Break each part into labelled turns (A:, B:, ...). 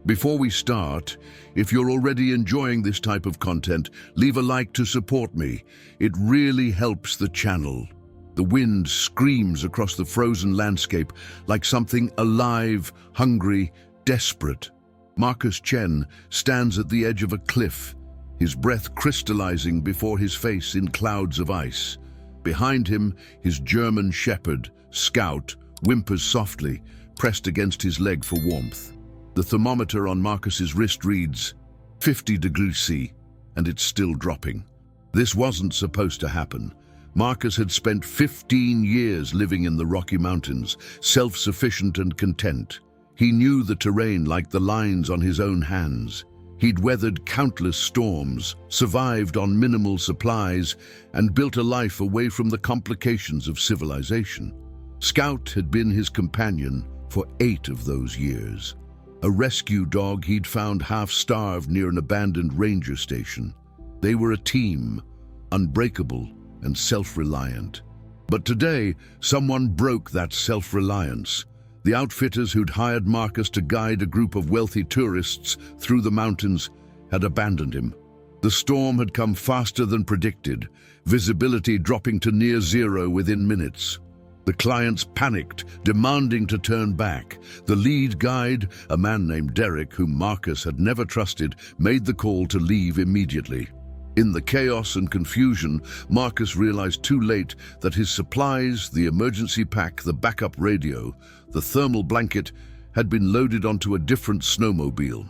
A: Before we start, if you're already enjoying this type of content, leave a like to support me. It really helps the channel. The wind screams across the frozen landscape like something alive, hungry, desperate. Marcus Chen stands at the edge of a cliff, his breath crystallizing before his face in clouds of ice. Behind him, his German shepherd, Scout, whimpers softly, pressed against his leg for warmth. The thermometer on Marcus's wrist reads 50 degrees C, and it's still dropping. This wasn't supposed to happen. Marcus had spent 15 years living in the Rocky Mountains, self-sufficient and content. He knew the terrain like the lines on his own hands. He'd weathered countless storms, survived on minimal supplies, and built a life away from the complications of civilization. Scout had been his companion for 8 of those years. A rescue dog he'd found half-starved near an abandoned ranger station. They were a team, unbreakable and self-reliant. But today, someone broke that self-reliance. The outfitters who'd hired Marcus to guide a group of wealthy tourists through the mountains had abandoned him. The storm had come faster than predicted, visibility dropping to near zero within minutes. The clients panicked, demanding to turn back. The lead guide, a man named Derek, whom Marcus had never trusted, made the call to leave immediately. In the chaos and confusion, Marcus realized too late that his supplies, the emergency pack, the backup radio, the thermal blanket, had been loaded onto a different snowmobile.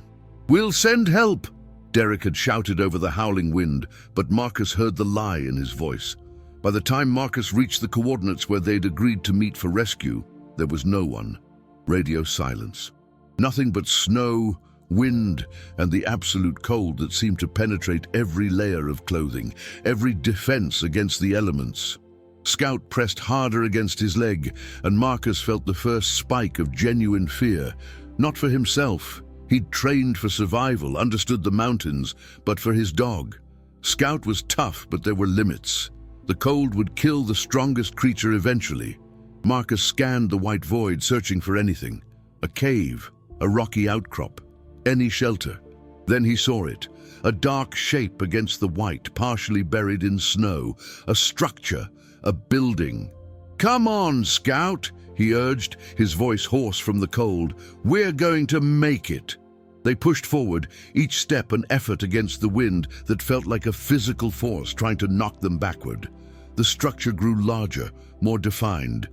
A: "We'll send help!" Derek had shouted over the howling wind, but Marcus heard the lie in his voice. By the time Marcus reached the coordinates where they'd agreed to meet for rescue, there was no one. Radio silence. Nothing but snow, wind, and the absolute cold that seemed to penetrate every layer of clothing, every defense against the elements. Scout pressed harder against his leg, and Marcus felt the first spike of genuine fear. Not for himself. He'd trained for survival, understood the mountains, but for his dog. Scout was tough, but there were limits. The cold would kill the strongest creature eventually. Marcus scanned the white void, searching for anything. A cave, a rocky outcrop, any shelter. Then he saw it, a dark shape against the white, partially buried in snow, a structure, a building. "Come on, Scout," he urged, his voice hoarse from the cold. "We're going to make it." They pushed forward, each step an effort against the wind that felt like a physical force trying to knock them backward. The structure grew larger, more defined.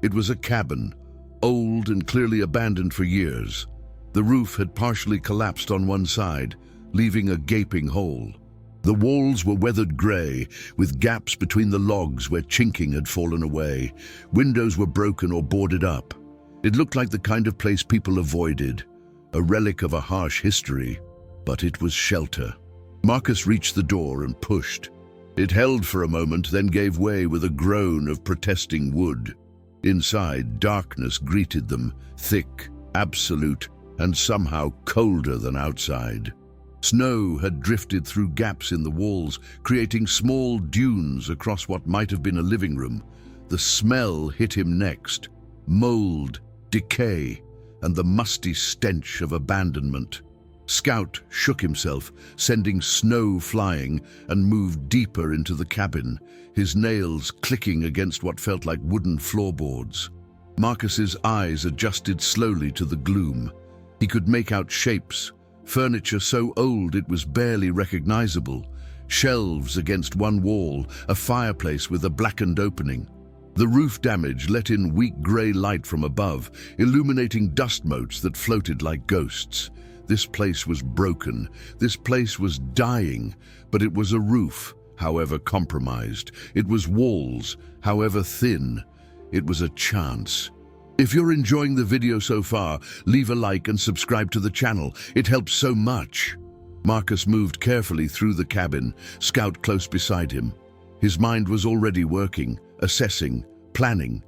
A: It was a cabin, old and clearly abandoned for years. The roof had partially collapsed on one side, leaving a gaping hole. The walls were weathered gray, with gaps between the logs where chinking had fallen away. Windows were broken or boarded up. It looked like the kind of place people avoided, a relic of a harsh history, but it was shelter. Marcus reached the door and pushed. It held for a moment, then gave way with a groan of protesting wood. Inside, darkness greeted them, thick, absolute, and somehow colder than outside. Snow had drifted through gaps in the walls, creating small dunes across what might have been a living room. The smell hit him next. Mold, decay, and the musty stench of abandonment. Scout shook himself, sending snow flying, and moved deeper into the cabin, his nails clicking against what felt like wooden floorboards. Marcus's eyes adjusted slowly to the gloom. He could make out shapes, furniture so old it was barely recognizable, shelves against one wall, a fireplace with a blackened opening. The roof damage let in weak gray light from above, illuminating dust motes that floated like ghosts. This place was broken. This place was dying, but it was a roof, however compromised. It was walls, however thin. It was a chance. If you're enjoying the video so far, leave a like and subscribe to the channel. It helps so much. Marcus moved carefully through the cabin, Scout close beside him. His mind was already working, assessing, planning.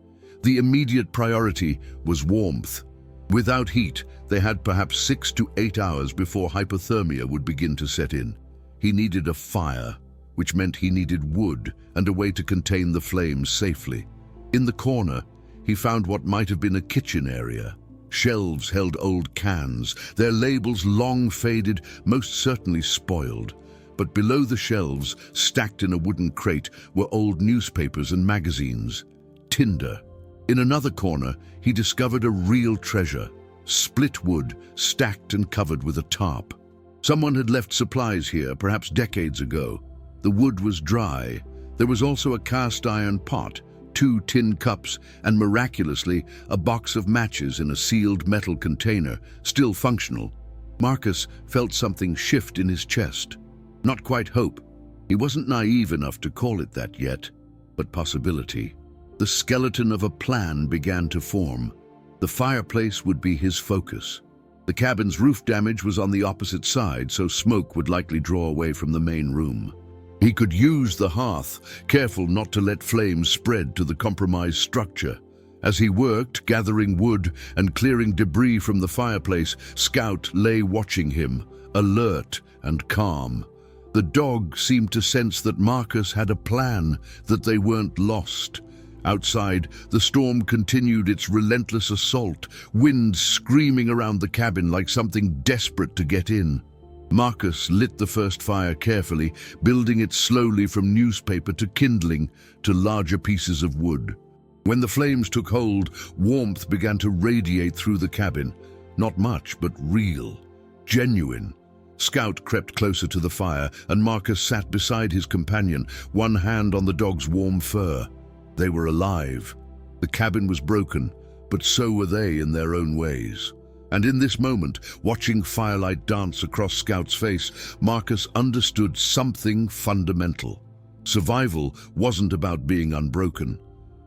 A: The immediate priority was warmth. Without heat, they had perhaps 6 to 8 hours before hypothermia would begin to set in. He needed a fire, which meant he needed wood and a way to contain the flames safely. In the corner, he found what might have been a kitchen area. Shelves held old cans, their labels long faded, most certainly spoiled. But below the shelves, stacked in a wooden crate, were old newspapers and magazines. Tinder. In another corner, he discovered a real treasure. Split wood, stacked and covered with a tarp. Someone had left supplies here, perhaps decades ago. The wood was dry. There was also a cast iron pot, 2 tin cups, and miraculously, a box of matches in a sealed metal container, still functional. Marcus felt something shift in his chest. Not quite hope. He wasn't naive enough to call it that yet, but possibility. The skeleton of a plan began to form. The fireplace would be his focus. The cabin's roof damage was on the opposite side, so smoke would likely draw away from the main room. He could use the hearth, careful not to let flames spread to the compromised structure. As he worked, gathering wood and clearing debris from the fireplace, Scout lay watching him, alert and calm. The dog seemed to sense that Marcus had a plan, that they weren't lost. Outside, the storm continued its relentless assault, wind screaming around the cabin like something desperate to get in. Marcus lit the first fire carefully, building it slowly from newspaper to kindling to larger pieces of wood. When the flames took hold, warmth began to radiate through the cabin. Not much, but real, genuine. Scout crept closer to the fire, and Marcus sat beside his companion, one hand on the dog's warm fur. They were alive. The cabin was broken, but so were they in their own ways. And in this moment, watching firelight dance across Scout's face, Marcus understood something fundamental. Survival wasn't about being unbroken.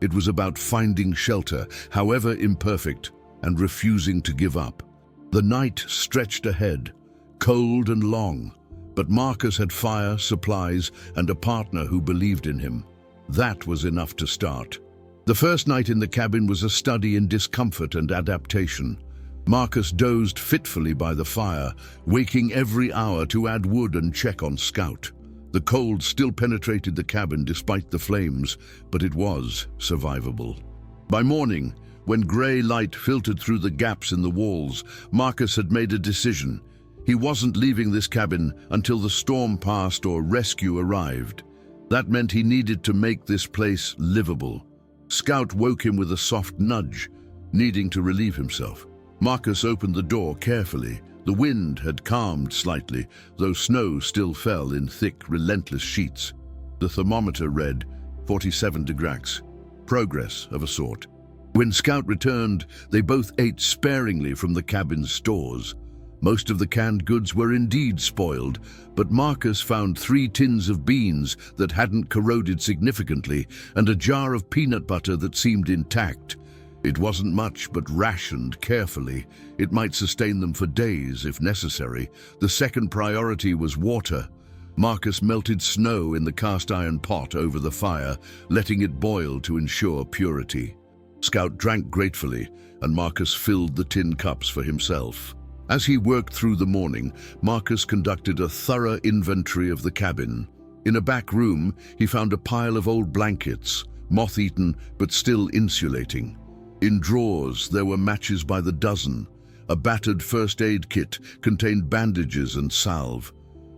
A: It was about finding shelter, however imperfect, and refusing to give up. The night stretched ahead, cold and long, but Marcus had fire, supplies, and a partner who believed in him. That was enough to start. The first night in the cabin was a study in discomfort and adaptation. Marcus dozed fitfully by the fire, waking every hour to add wood and check on Scout. The cold still penetrated the cabin despite the flames, but it was survivable. By morning, when grey light filtered through the gaps in the walls, Marcus had made a decision. He wasn't leaving this cabin until the storm passed or rescue arrived. That meant he needed to make this place livable. Scout woke him with a soft nudge, needing to relieve himself. Marcus opened the door carefully. The wind had calmed slightly, though snow still fell in thick, relentless sheets. The thermometer read 47 degrees, progress of a sort. When Scout returned, they both ate sparingly from the cabin's stores. Most of the canned goods were indeed spoiled, but Marcus found 3 tins of beans that hadn't corroded significantly and a jar of peanut butter that seemed intact. It wasn't much, but rationed carefully. It might sustain them for days if necessary. The second priority was water. Marcus melted snow in the cast iron pot over the fire, letting it boil to ensure purity. Scout drank gratefully, and Marcus filled the tin cups for himself. As he worked through the morning, Marcus conducted a thorough inventory of the cabin. In a back room, he found a pile of old blankets, moth-eaten but still insulating. In drawers, there were matches by the dozen. A battered first aid kit contained bandages and salve.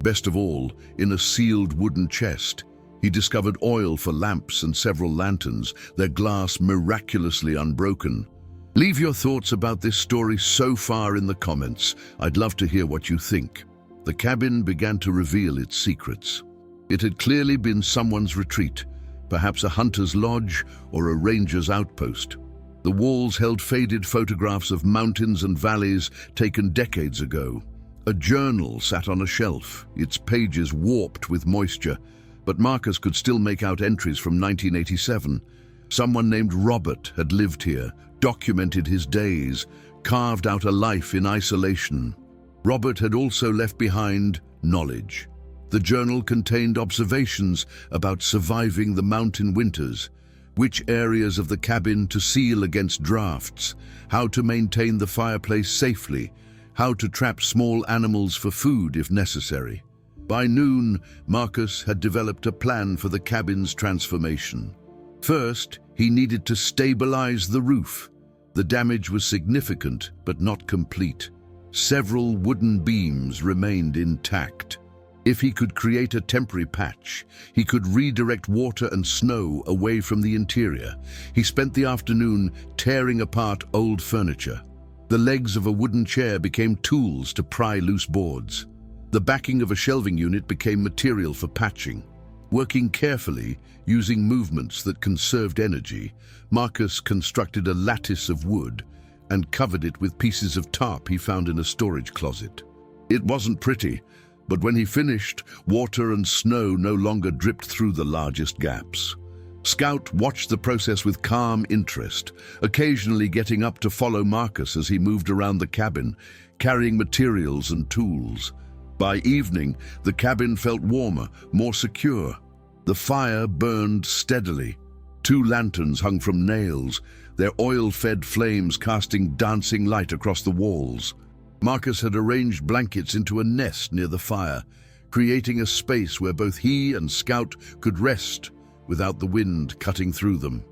A: Best of all, in a sealed wooden chest, he discovered oil for lamps and several lanterns, their glass miraculously unbroken. Leave your thoughts about this story so far in the comments. I'd love to hear what you think. The cabin began to reveal its secrets. It had clearly been someone's retreat, perhaps a hunter's lodge or a ranger's outpost. The walls held faded photographs of mountains and valleys taken decades ago. A journal sat on a shelf, its pages warped with moisture, but Marcus could still make out entries from 1987. Someone named Robert had lived here, documented his days, carved out a life in isolation. Robert had also left behind knowledge. The journal contained observations about surviving the mountain winters, which areas of the cabin to seal against drafts, how to maintain the fireplace safely, how to trap small animals for food if necessary. By noon, Marcus had developed a plan for the cabin's transformation. First, he needed to stabilize the roof. The damage was significant, but not complete. Several wooden beams remained intact. If he could create a temporary patch, he could redirect water and snow away from the interior. He spent the afternoon tearing apart old furniture. The legs of a wooden chair became tools to pry loose boards. The backing of a shelving unit became material for patching. Working carefully, using movements that conserved energy, Marcus constructed a lattice of wood and covered it with pieces of tarp he found in a storage closet. It wasn't pretty, but when he finished, water and snow no longer dripped through the largest gaps. Scout watched the process with calm interest, occasionally getting up to follow Marcus as he moved around the cabin, carrying materials and tools. By evening, the cabin felt warmer, more secure. The fire burned steadily. 2 lanterns hung from nails, their oil-fed flames casting dancing light across the walls. Marcus had arranged blankets into a nest near the fire, creating a space where both he and Scout could rest without the wind cutting through them.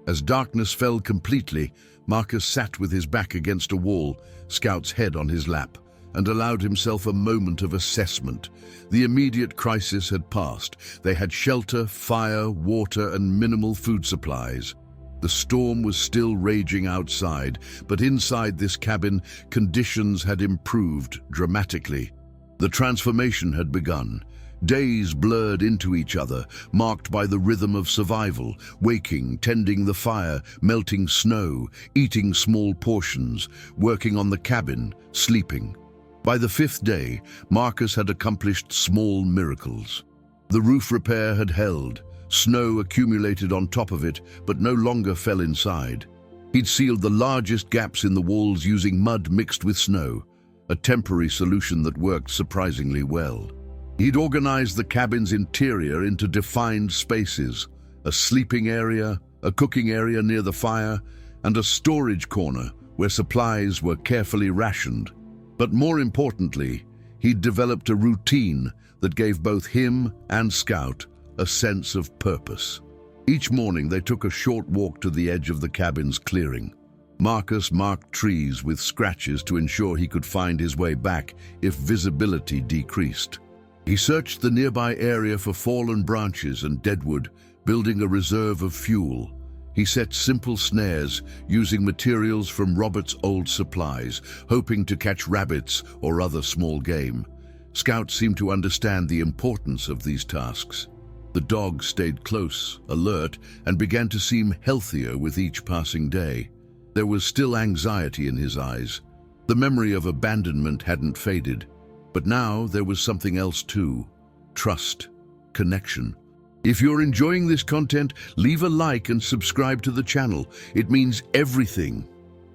A: As darkness fell completely, Marcus sat with his back against a wall, Scout's head on his lap, and allowed himself a moment of assessment. The immediate crisis had passed. They had shelter, fire, water, and minimal food supplies. The storm was still raging outside, but inside this cabin, conditions had improved dramatically. The transformation had begun. Days blurred into each other, marked by the rhythm of survival, waking, tending the fire, melting snow, eating small portions, working on the cabin, sleeping. By the 5th day, Marcus had accomplished small miracles. The roof repair had held. Snow accumulated on top of it, but no longer fell inside. He'd sealed the largest gaps in the walls using mud mixed with snow, a temporary solution that worked surprisingly well. He'd organized the cabin's interior into defined spaces, a sleeping area, a cooking area near the fire, and a storage corner where supplies were carefully rationed. But more importantly, he'd developed a routine that gave both him and Scout a sense of purpose. Each morning they took a short walk to the edge of the cabin's clearing. Marcus marked trees with scratches to ensure he could find his way back if visibility decreased. He searched the nearby area for fallen branches and deadwood, building a reserve of fuel. He set simple snares using materials from Robert's old supplies, hoping to catch rabbits or other small game. Scout seemed to understand the importance of these tasks. The dog stayed close, alert, and began to seem healthier with each passing day. There was still anxiety in his eyes. The memory of abandonment hadn't faded, but now there was something else too: trust, connection. If you're enjoying this content, leave a like and subscribe to the channel. It means everything.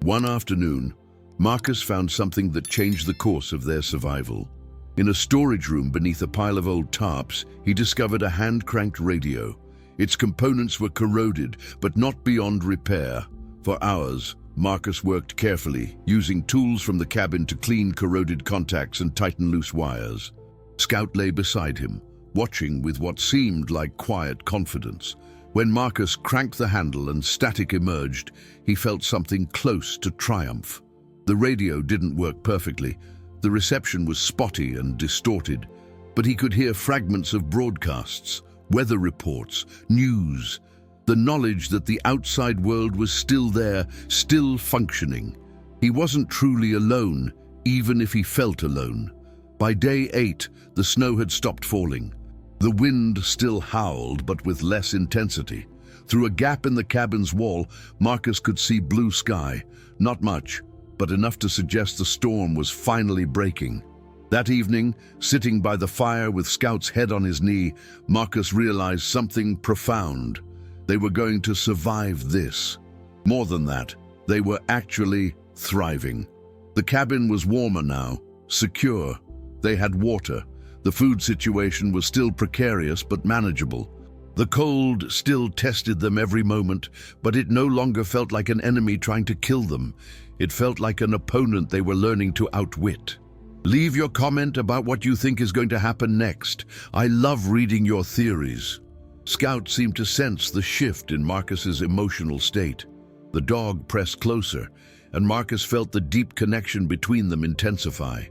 A: One afternoon, Marcus found something that changed the course of their survival. In a storage room beneath a pile of old tarps, he discovered a hand-cranked radio. Its components were corroded, but not beyond repair. For hours, Marcus worked carefully, using tools from the cabin to clean corroded contacts and tighten loose wires. Scout lay beside him, watching with what seemed like quiet confidence. When Marcus cranked the handle and static emerged, he felt something close to triumph. The radio didn't work perfectly. The reception was spotty and distorted, but he could hear fragments of broadcasts, weather reports, news. The knowledge that the outside world was still there, still functioning. He wasn't truly alone, even if he felt alone. By day 8, the snow had stopped falling. The wind still howled, but with less intensity. Through a gap in the cabin's wall, Marcus could see blue sky. Not much, but enough to suggest the storm was finally breaking. That evening, sitting by the fire with Scout's head on his knee, Marcus realized something profound. They were going to survive this. More than that, they were actually thriving. The cabin was warmer now, secure. They had water. The food situation was still precarious but manageable. The cold still tested them every moment, but it no longer felt like an enemy trying to kill them. It felt like an opponent they were learning to outwit. Leave your comment about what you think is going to happen next. I love reading your theories. Scout seemed to sense the shift in Marcus's emotional state. The dog pressed closer, and Marcus felt the deep connection between them intensify.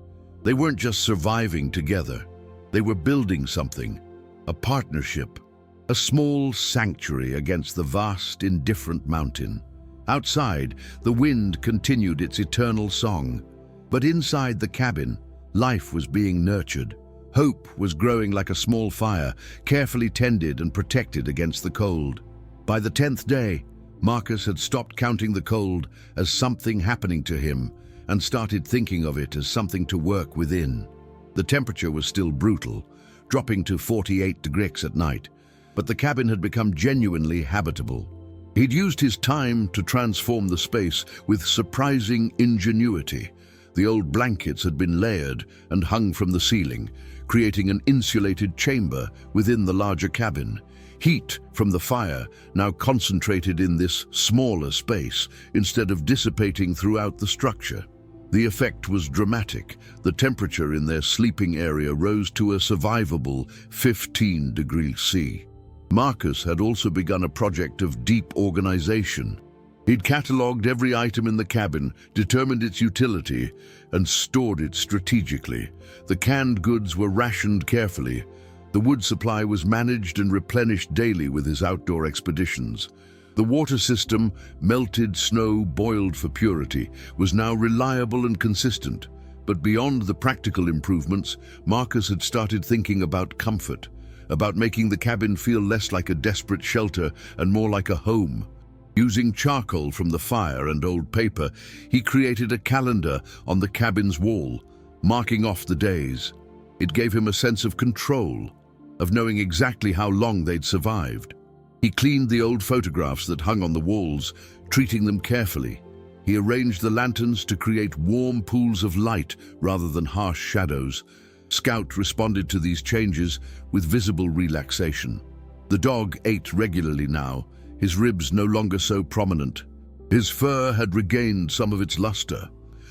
A: They weren't just surviving together. They were building something, a partnership, a small sanctuary against the vast, indifferent mountain. Outside, the wind continued its eternal song, but inside the cabin, life was being nurtured. Hope was growing like a small fire, carefully tended and protected against the cold. By the 10th day, Marcus had stopped counting the cold as something happening to him and started thinking of it as something to work within. The temperature was still brutal, dropping to 48 degrees at night, but the cabin had become genuinely habitable. He'd used his time to transform the space with surprising ingenuity. The old blankets had been layered and hung from the ceiling, creating an insulated chamber within the larger cabin. Heat from the fire now concentrated in this smaller space instead of dissipating throughout the structure. The effect was dramatic. The temperature in their sleeping area rose to a survivable 15 degrees C. Marcus had also begun a project of deep organization. He'd catalogued every item in the cabin, determined its utility, and stored it strategically. The canned goods were rationed carefully. The wood supply was managed and replenished daily with his outdoor expeditions. The water system, melted snow boiled for purity, was now reliable and consistent. But beyond the practical improvements, Marcus had started thinking about comfort, about making the cabin feel less like a desperate shelter and more like a home. Using charcoal from the fire and old paper, he created a calendar on the cabin's wall, marking off the days. It gave him a sense of control, of knowing exactly how long they'd survived. He cleaned the old photographs that hung on the walls, treating them carefully. He arranged the lanterns to create warm pools of light rather than harsh shadows. Scout responded to these changes with visible relaxation. The dog ate regularly now, his ribs no longer so prominent. His fur had regained some of its luster.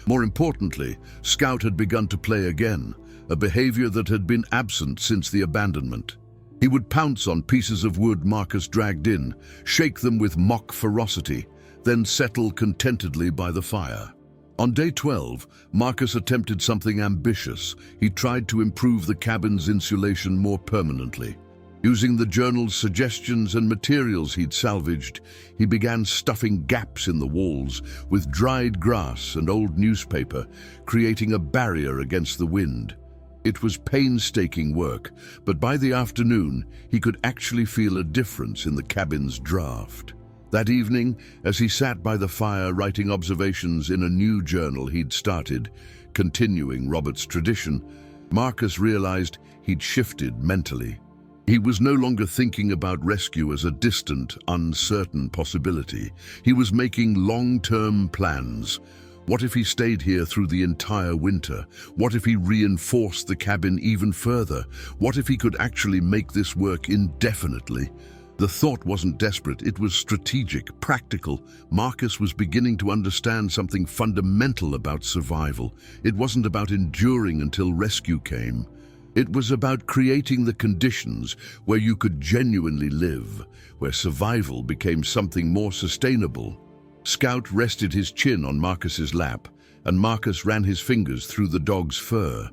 A: More importantly, Scout had begun to play again, a behavior that had been absent since the abandonment. He would pounce on pieces of wood Marcus dragged in, shake them with mock ferocity, then settle contentedly by the fire. On day 12, Marcus attempted something ambitious. He tried to improve the cabin's insulation more permanently. Using the journal's suggestions and materials he'd salvaged, he began stuffing gaps in the walls with dried grass and old newspaper, creating a barrier against the wind. It was painstaking work, but by the afternoon, he could actually feel a difference in the cabin's draft. That evening, as he sat by the fire writing observations in a new journal he'd started, continuing Robert's tradition, Marcus realized he'd shifted mentally. He was no longer thinking about rescue as a distant, uncertain possibility. He was making long-term plans. What if he stayed here through the entire winter? What if he reinforced the cabin even further? What if he could actually make this work indefinitely? The thought wasn't desperate, it was strategic, practical. Marcus was beginning to understand something fundamental about survival. It wasn't about enduring until rescue came. It was about creating the conditions where you could genuinely live, where survival became something more sustainable. Scout rested his chin on Marcus's lap, and Marcus ran his fingers through the dog's fur.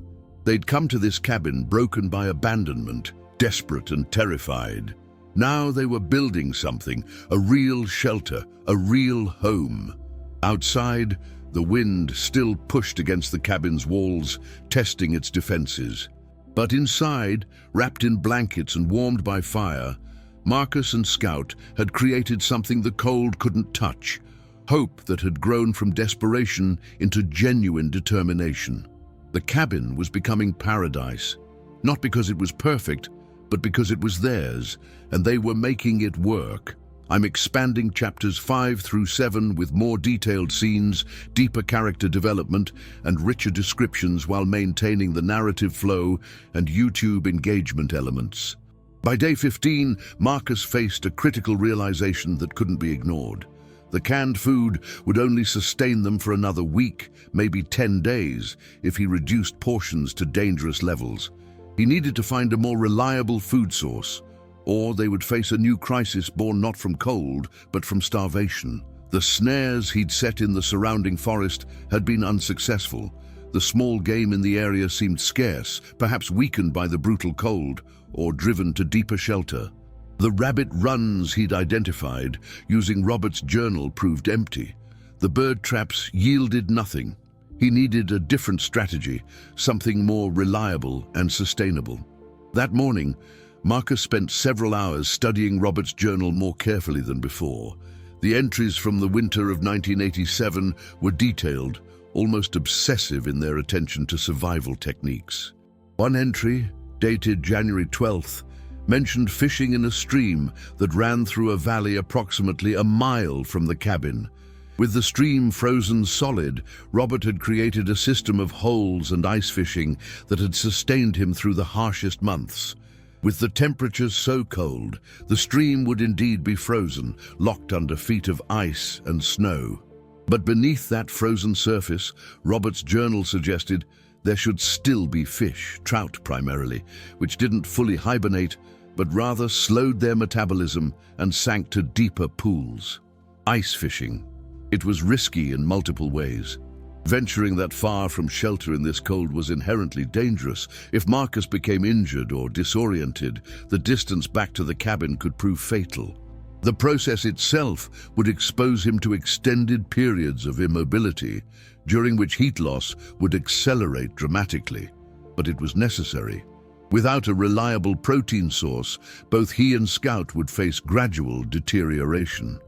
A: They'd come to this cabin broken by abandonment, desperate and terrified. Now they were building something, a real shelter, a real home. Outside, the wind still pushed against the cabin's walls, testing its defenses. But inside, wrapped in blankets and warmed by fire, Marcus and Scout had created something the cold couldn't touch, hope that had grown from desperation into genuine determination. The cabin was becoming paradise, not because it was perfect, but because it was theirs, and they were making it work. I'm expanding chapters 5 through 7 with more detailed scenes, deeper character development, and richer descriptions while maintaining the narrative flow and YouTube engagement elements. By day 15, Marcus faced a critical realization that couldn't be ignored. The canned food would only sustain them for another week, maybe 10 days, if he reduced portions to dangerous levels. He needed to find a more reliable food source, or they would face a new crisis born not from cold, but from starvation. The snares he'd set in the surrounding forest had been unsuccessful. The small game in the area seemed scarce, perhaps weakened by the brutal cold, or driven to deeper shelter. The rabbit runs he'd identified using Robert's journal proved empty. The bird traps yielded nothing. He needed a different strategy, something more reliable and sustainable. That morning, Marcus spent several hours studying Robert's journal more carefully than before. The entries from the winter of 1987 were detailed, almost obsessive in their attention to survival techniques. One entry, dated January 12th, mentioned fishing in a stream that ran through a valley approximately a mile from the cabin. With the stream frozen solid, Robert had created a system of holes and ice fishing that had sustained him through the harshest months. With the temperatures so cold, the stream would indeed be frozen, locked under feet of ice and snow. But beneath that frozen surface, Robert's journal suggested there should still be fish, trout primarily, which didn't fully hibernate, but rather slowed their metabolism and sank to deeper pools. Ice fishing. It was risky in multiple ways. Venturing that far from shelter in this cold was inherently dangerous. If Marcus became injured or disoriented, the distance back to the cabin could prove fatal. The process itself would expose him to extended periods of immobility, during which heat loss would accelerate dramatically. But it was necessary. Without a reliable protein source, both he and Scout would face gradual deterioration.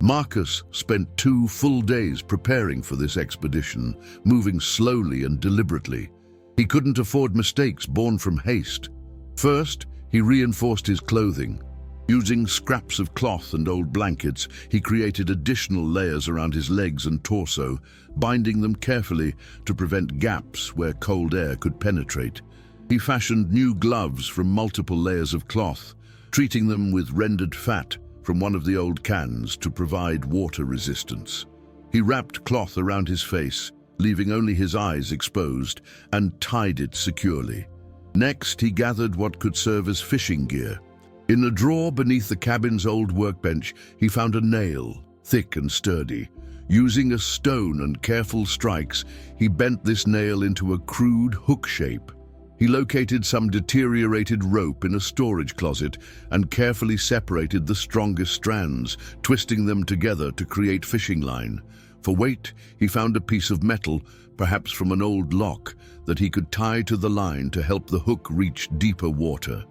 A: Marcus spent 2 full days preparing for this expedition, moving slowly and deliberately. He couldn't afford mistakes born from haste. First, he reinforced his clothing. Using scraps of cloth and old blankets, he created additional layers around his legs and torso, binding them carefully to prevent gaps where cold air could penetrate. He fashioned new gloves from multiple layers of cloth, treating them with rendered fat from one of the old cans to provide water resistance. He wrapped cloth around his face, leaving only his eyes exposed, and tied it securely. Next, he gathered what could serve as fishing gear. In a drawer beneath the cabin's old workbench, he found a nail, thick and sturdy. Using a stone and careful strikes, he bent this nail into a crude hook shape. He located some deteriorated rope in a storage closet and carefully separated the strongest strands, twisting them together to create fishing line. For weight, he found a piece of metal, perhaps from an old lock, that he could tie to the line to help the hook reach deeper water.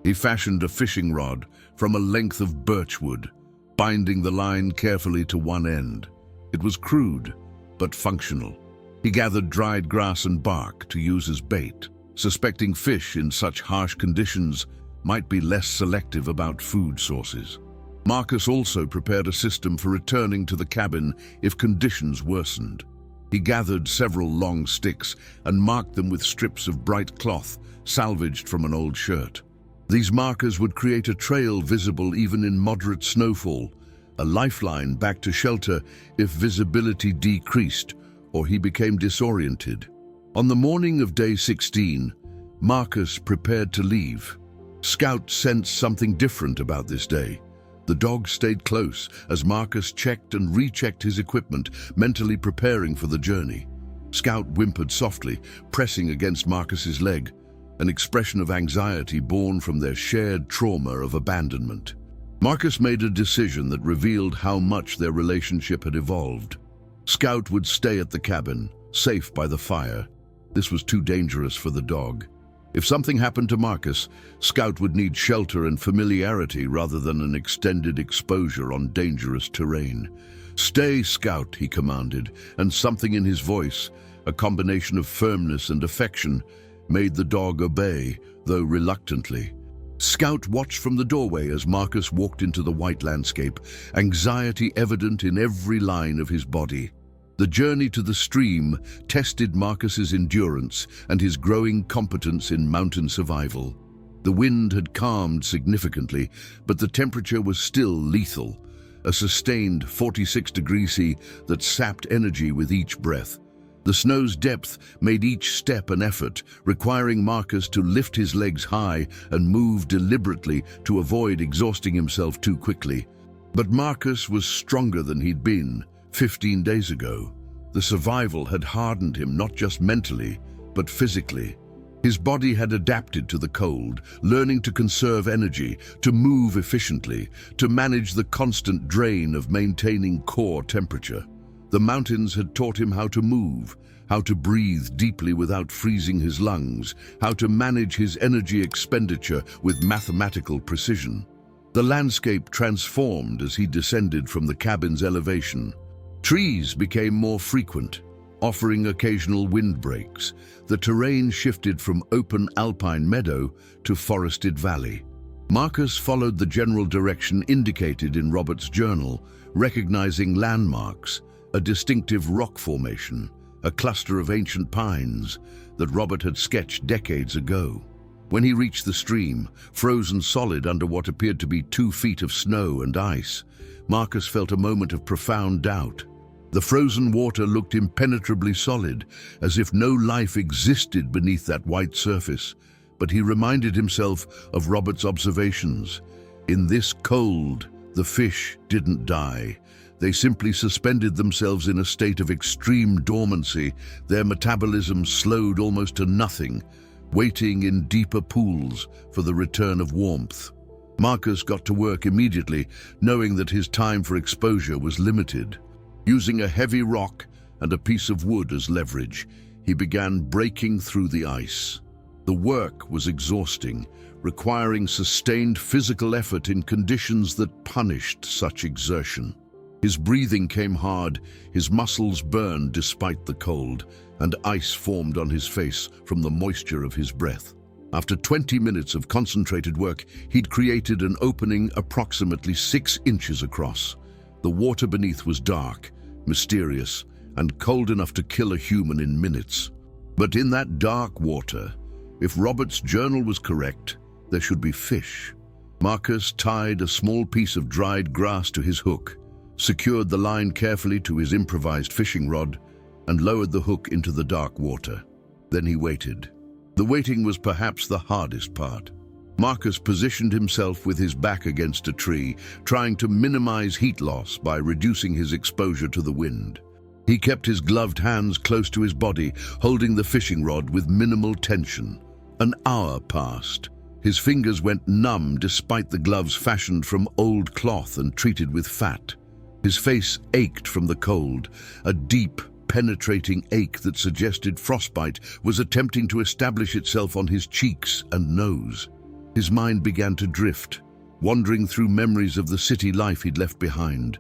A: He fashioned a fishing rod from a length of birchwood, binding the line carefully to one end. It was crude, but functional. He gathered dried grass and bark to use as bait. Suspecting fish in such harsh conditions might be less selective about food sources. Marcus also prepared a system for returning to the cabin if conditions worsened. He gathered several long sticks and marked them with strips of bright cloth salvaged from an old shirt. These markers would create a trail visible even in moderate snowfall, a lifeline back to shelter if visibility decreased or he became disoriented. On the morning of day 16, Marcus prepared to leave. Scout sensed something different about this day. The dog stayed close as Marcus checked and rechecked his equipment, mentally preparing for the journey. Scout whimpered softly, pressing against Marcus's leg, an expression of anxiety born from their shared trauma of abandonment. Marcus made a decision that revealed how much their relationship had evolved. Scout would stay at the cabin, safe by the fire. This was too dangerous for the dog. If something happened to Marcus, Scout would need shelter and familiarity rather than an extended exposure on dangerous terrain. "Stay, Scout," he commanded, and something in his voice, a combination of firmness and affection, made the dog obey, though reluctantly. Scout watched from the doorway as Marcus walked into the white landscape, anxiety evident in every line of his body. The journey to the stream tested Marcus's endurance and his growing competence in mountain survival. The wind had calmed significantly, but the temperature was still lethal, a sustained 46 degrees C that sapped energy with each breath. The snow's depth made each step an effort, requiring Marcus to lift his legs high and move deliberately to avoid exhausting himself too quickly. But Marcus was stronger than he'd been 15 days ago. The survival had hardened him not just mentally, but physically. His body had adapted to the cold, learning to conserve energy, to move efficiently, to manage the constant drain of maintaining core temperature. The mountains had taught him how to move, how to breathe deeply without freezing his lungs, how to manage his energy expenditure with mathematical precision. The landscape transformed as he descended from the cabin's elevation. Trees became more frequent, offering occasional windbreaks. The terrain shifted from open alpine meadow to forested valley. Marcus followed the general direction indicated in Robert's journal, recognizing landmarks, a distinctive rock formation, a cluster of ancient pines that Robert had sketched decades ago. When he reached the stream, frozen solid under what appeared to be 2 feet of snow and ice, Marcus felt a moment of profound doubt. The frozen water looked impenetrably solid, as if no life existed beneath that white surface. But he reminded himself of Robert's observations. In this cold, the fish didn't die. They simply suspended themselves in a state of extreme dormancy, their metabolism slowed almost to nothing, waiting in deeper pools for the return of warmth. Marcus got to work immediately, knowing that his time for exposure was limited. Using a heavy rock and a piece of wood as leverage, he began breaking through the ice. The work was exhausting, requiring sustained physical effort in conditions that punished such exertion. His breathing came hard, his muscles burned despite the cold, and ice formed on his face from the moisture of his breath. After 20 minutes of concentrated work, he'd created an opening approximately 6 inches across. The water beneath was dark, mysterious, and cold enough to kill a human in minutes. But in that dark water, if Robert's journal was correct, there should be fish. Marcus tied a small piece of dried grass to his hook, secured the line carefully to his improvised fishing rod, and lowered the hook into the dark water. Then he waited. The waiting was perhaps the hardest part. Marcus positioned himself with his back against a tree, trying to minimize heat loss by reducing his exposure to the wind. He kept his gloved hands close to his body, holding the fishing rod with minimal tension. An hour passed. His fingers went numb despite the gloves fashioned from old cloth and treated with fat. His face ached from the cold. A deep, penetrating ache that suggested frostbite was attempting to establish itself on his cheeks and nose. His mind began to drift, wandering through memories of the city life he'd left behind,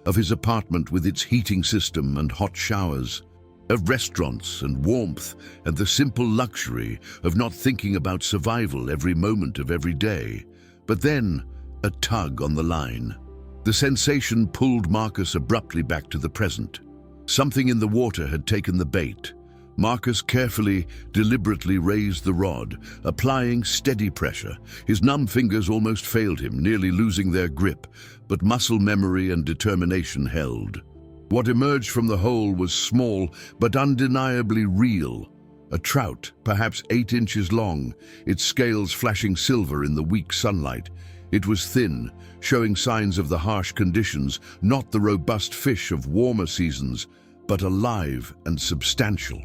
A: of his apartment with its heating system and hot showers, of restaurants and warmth and the simple luxury of not thinking about survival every moment of every day. But then, a tug on the line. The sensation pulled Marcus abruptly back to the present. Something in the water had taken the bait. Marcus carefully, deliberately raised the rod, applying steady pressure. His numb fingers almost failed him, nearly losing their grip, but muscle memory and determination held. What emerged from the hole was small, but undeniably real. A trout, perhaps 8 inches long, its scales flashing silver in the weak sunlight. It was thin, showing signs of the harsh conditions, not the robust fish of warmer seasons, but alive and substantial.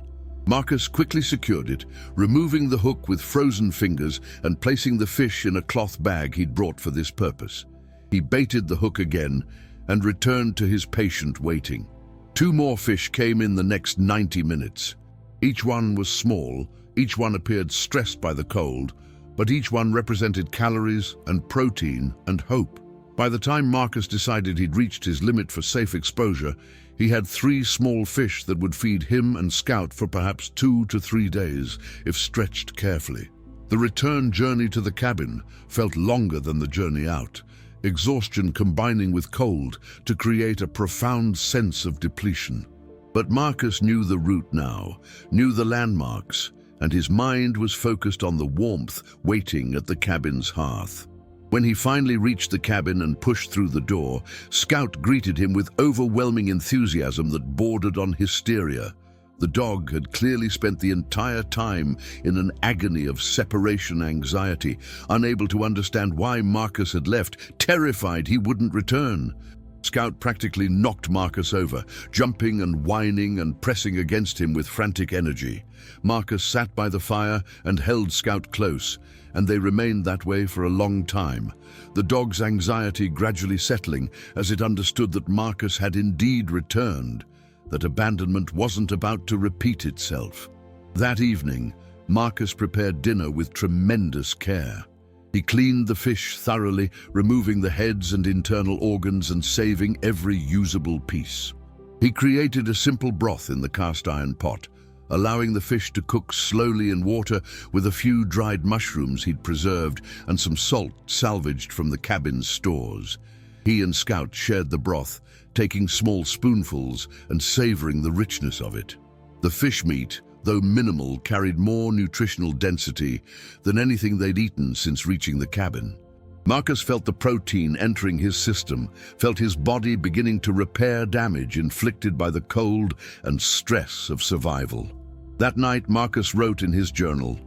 A: Marcus quickly secured it, removing the hook with frozen fingers and placing the fish in a cloth bag he'd brought for this purpose. He baited the hook again and returned to his patient waiting. 2 more fish came in the next 90 minutes. Each one was small, each one appeared stressed by the cold, but each one represented calories and protein and hope. By the time Marcus decided he'd reached his limit for safe exposure, he had 3 small fish that would feed him and Scout for perhaps 2 to 3 days, if stretched carefully. The return journey to the cabin felt longer than the journey out, exhaustion combining with cold to create a profound sense of depletion. But Marcus knew the route now, knew the landmarks, and his mind was focused on the warmth waiting at the cabin's hearth. When he finally reached the cabin and pushed through the door, Scout greeted him with overwhelming enthusiasm that bordered on hysteria. The dog had clearly spent the entire time in an agony of separation anxiety, unable to understand why Marcus had left, terrified he wouldn't return. Scout practically knocked Marcus over, jumping and whining and pressing against him with frantic energy. Marcus sat by the fire and held Scout close, and they remained that way for a long time, the dog's anxiety gradually settling as it understood that Marcus had indeed returned, that abandonment wasn't about to repeat itself. That evening, Marcus prepared dinner with tremendous care. He cleaned the fish thoroughly, removing the heads and internal organs and saving every usable piece. He created a simple broth in the cast-iron pot, allowing the fish to cook slowly in water with a few dried mushrooms he'd preserved and some salt salvaged from the cabin's stores. He and Scout shared the broth, taking small spoonfuls and savoring the richness of it. The fish meat, though minimal, carried more nutritional density than anything they'd eaten since reaching the cabin. Marcus felt the protein entering his system, felt his body beginning to repair damage inflicted by the cold and stress of survival. That night, Marcus wrote in his journal,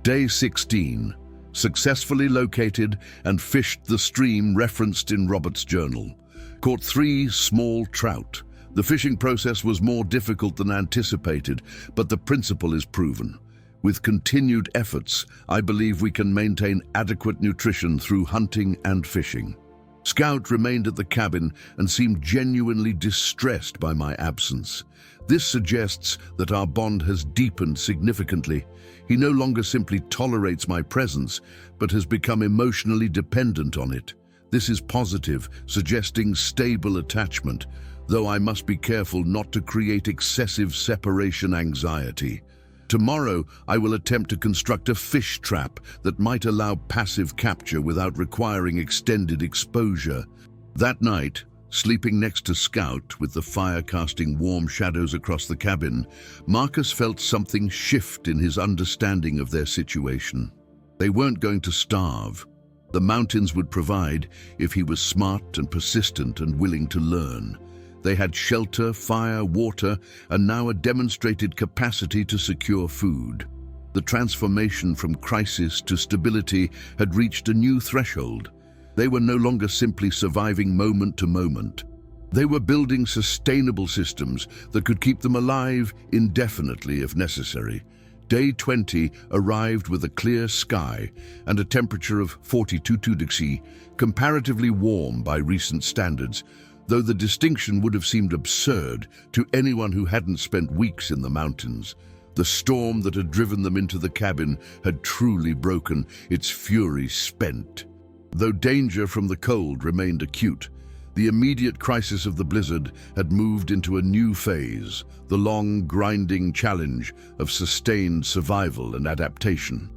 A: "Day 16, successfully located and fished the stream referenced in Robert's journal. Caught 3 small trout. The fishing process was more difficult than anticipated, but the principle is proven. With continued efforts, I believe we can maintain adequate nutrition through hunting and fishing." Scout remained at the cabin and seemed genuinely distressed by my absence. This suggests that our bond has deepened significantly. He no longer simply tolerates my presence, but has become emotionally dependent on it. This is positive, suggesting stable attachment, though I must be careful not to create excessive separation anxiety. Tomorrow, I will attempt to construct a fish trap that might allow passive capture without requiring extended exposure. That night, sleeping next to Scout with the fire casting warm shadows across the cabin, Marcus felt something shift in his understanding of their situation. They weren't going to starve. The mountains would provide if he was smart and persistent and willing to learn. They had shelter, fire, water, and now a demonstrated capacity to secure food. The transformation from crisis to stability had reached a new threshold. They were no longer simply surviving moment to moment. They were building sustainable systems that could keep them alive indefinitely if necessary. Day 20 arrived with a clear sky and a temperature of 42 degrees, comparatively warm by recent standards, though the distinction would have seemed absurd to anyone who hadn't spent weeks in the mountains. The storm that had driven them into the cabin had truly broken, its fury spent. Though danger from the cold remained acute, the immediate crisis of the blizzard had moved into a new phase, the long, grinding challenge of sustained survival and adaptation.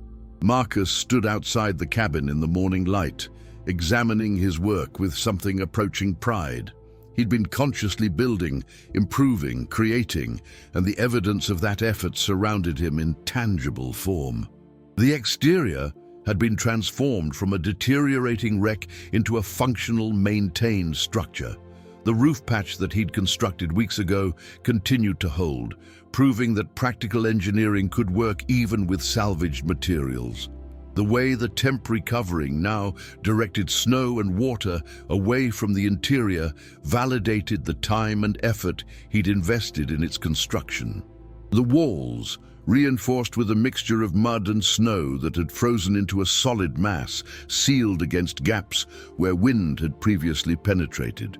A: Marcus stood outside the cabin in the morning light, examining his work with something approaching pride. He'd been consciously building, improving, creating, and the evidence of that effort surrounded him in tangible form. The exterior had been transformed from a deteriorating wreck into a functional, maintained structure. The roof patch that he'd constructed weeks ago continued to hold, proving that practical engineering could work even with salvaged materials. The way the temporary covering now directed snow and water away from the interior validated the time and effort he'd invested in its construction. The walls, reinforced with a mixture of mud and snow that had frozen into a solid mass, sealed against gaps where wind had previously penetrated.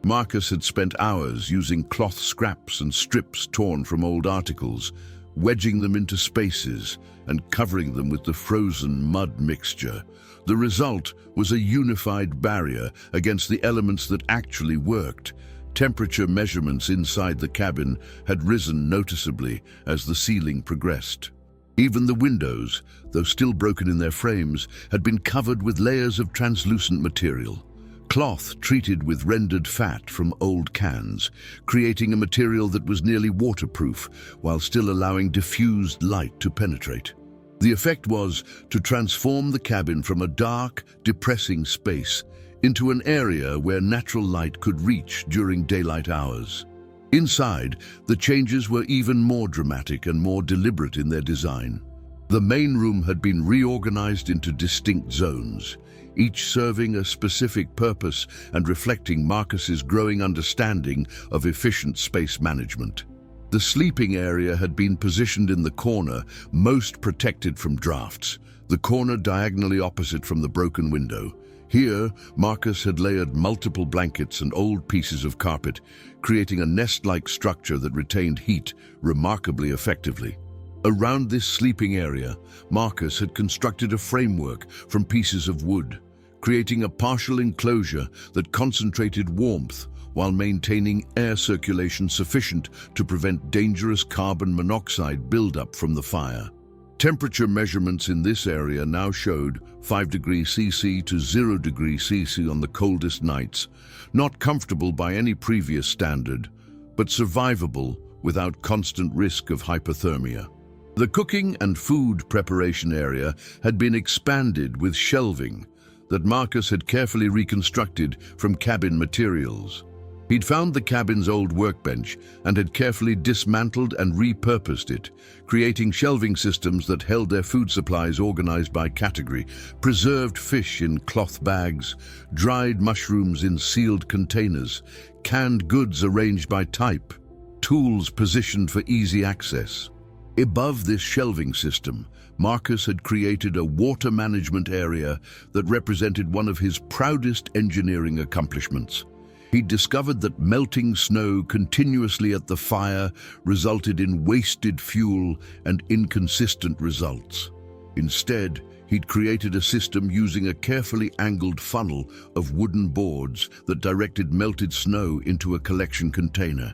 A: Marcus had spent hours using cloth scraps and strips torn from old articles, wedging them into spaces and covering them with the frozen mud mixture. The result was a unified barrier against the elements that actually worked. Temperature measurements inside the cabin had risen noticeably as the ceiling progressed. Even the windows, though still broken in their frames, had been covered with layers of translucent material. Cloth treated with rendered fat from old cans, creating a material that was nearly waterproof while still allowing diffused light to penetrate. The effect was to transform the cabin from a dark, depressing space into an area where natural light could reach during daylight hours. Inside, the changes were even more dramatic and more deliberate in their design. The main room had been reorganized into distinct zones, each serving a specific purpose and reflecting Marcus's growing understanding of efficient space management. The sleeping area had been positioned in the corner, most protected from drafts, the corner diagonally opposite from the broken window. Here, Marcus had layered multiple blankets and old pieces of carpet, creating a nest-like structure that retained heat remarkably effectively. Around this sleeping area, Marcus had constructed a framework from pieces of wood, creating a partial enclosure that concentrated warmth while maintaining air circulation sufficient to prevent dangerous carbon monoxide buildup from the fire. Temperature measurements in this area now showed 5 degrees Celsius to 0 degrees Celsius on the coldest nights, not comfortable by any previous standard, but survivable without constant risk of hypothermia. The cooking and food preparation area had been expanded with shelving that Marcus had carefully reconstructed from cabin materials. He'd found the cabin's old workbench and had carefully dismantled and repurposed it, creating shelving systems that held their food supplies organized by category: preserved fish in cloth bags, dried mushrooms in sealed containers, canned goods arranged by type, tools positioned for easy access. Above this shelving system, Marcus had created a water management area that represented one of his proudest engineering accomplishments. He'd discovered that melting snow continuously at the fire resulted in wasted fuel and inconsistent results. Instead, he'd created a system using a carefully angled funnel of wooden boards that directed melted snow into a collection container.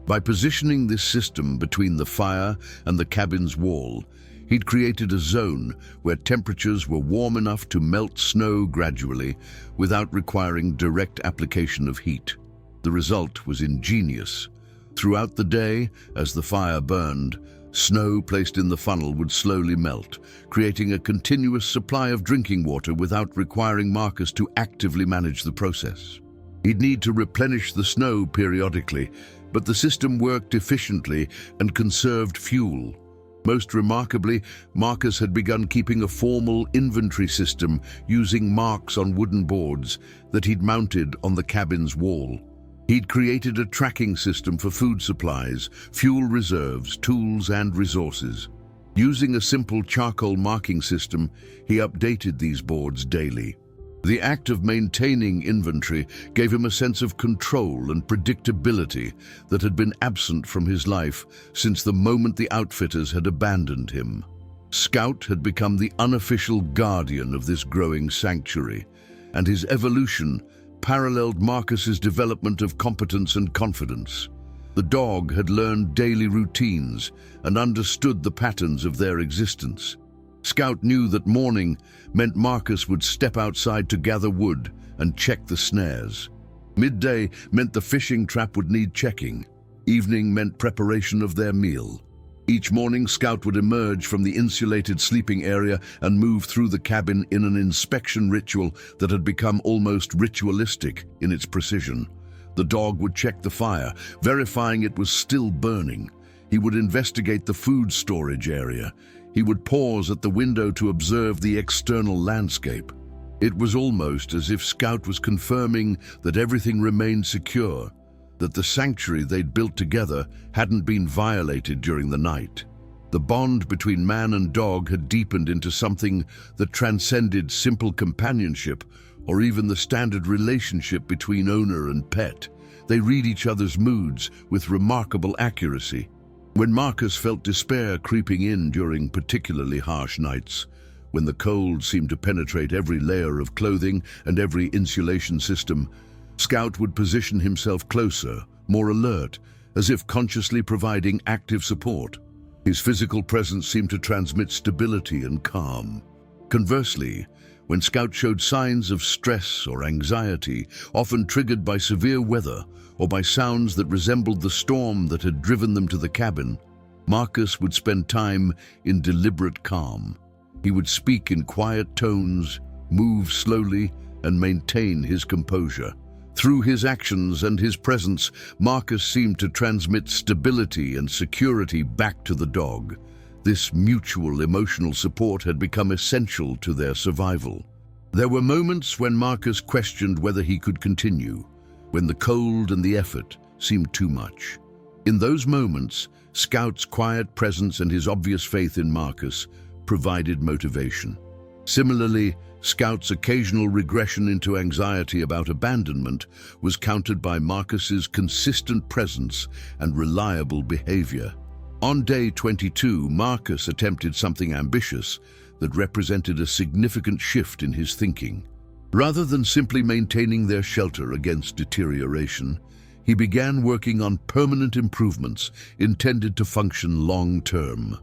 A: By positioning this system between the fire and the cabin's wall, he'd created a zone where temperatures were warm enough to melt snow gradually without requiring direct application of heat. The result was ingenious. Throughout the day, as the fire burned, snow placed in the funnel would slowly melt, creating a continuous supply of drinking water without requiring Marcus to actively manage the process. He'd need to replenish the snow periodically, but the system worked efficiently and conserved fuel. Most remarkably, Marcus had begun keeping a formal inventory system using marks on wooden boards that he'd mounted on the cabin's wall. He'd created a tracking system for food supplies, fuel reserves, tools, and resources. Using a simple charcoal marking system, he updated these boards daily. The act of maintaining inventory gave him a sense of control and predictability that had been absent from his life since the moment the outfitters had abandoned him. Scout had become the unofficial guardian of this growing sanctuary, and his evolution paralleled Marcus's development of competence and confidence. The dog had learned daily routines and understood the patterns of their existence. Scout knew that morning meant Marcus would step outside to gather wood and check the snares. Midday meant the fishing trap would need checking. Evening meant preparation of their meal. Each morning, Scout would emerge from the insulated sleeping area and move through the cabin in an inspection ritual that had become almost ritualistic in its precision. The dog would check the fire, verifying it was still burning. He would investigate the food storage area. He would pause at the window to observe the external landscape. It was almost as if Scout was confirming that everything remained secure, that the sanctuary they'd built together hadn't been violated during the night. The bond between man and dog had deepened into something that transcended simple companionship or even the standard relationship between owner and pet. They read each other's moods with remarkable accuracy. When Marcus felt despair creeping in during particularly harsh nights, when the cold seemed to penetrate every layer of clothing and every insulation system, Scout would position himself closer, more alert, as if consciously providing active support. His physical presence seemed to transmit stability and calm. Conversely, when Scout showed signs of stress or anxiety, often triggered by severe weather or by sounds that resembled the storm that had driven them to the cabin, Marcus would spend time in deliberate calm. He would speak in quiet tones, move slowly, and maintain his composure, Through his actions and his presence, Marcus seemed to transmit stability and security back to the dog. This mutual emotional support had become essential to their survival. There were moments when Marcus questioned whether he could continue, when the cold and the effort seemed too much. In those moments, Scout's quiet presence and his obvious faith in Marcus provided motivation. Similarly, Scout's occasional regression into anxiety about abandonment was countered by Marcus's consistent presence and reliable behavior. On day 22, Marcus attempted something ambitious that represented a significant shift in his thinking. Rather than simply maintaining their shelter against deterioration, he began working on permanent improvements intended to function long-term.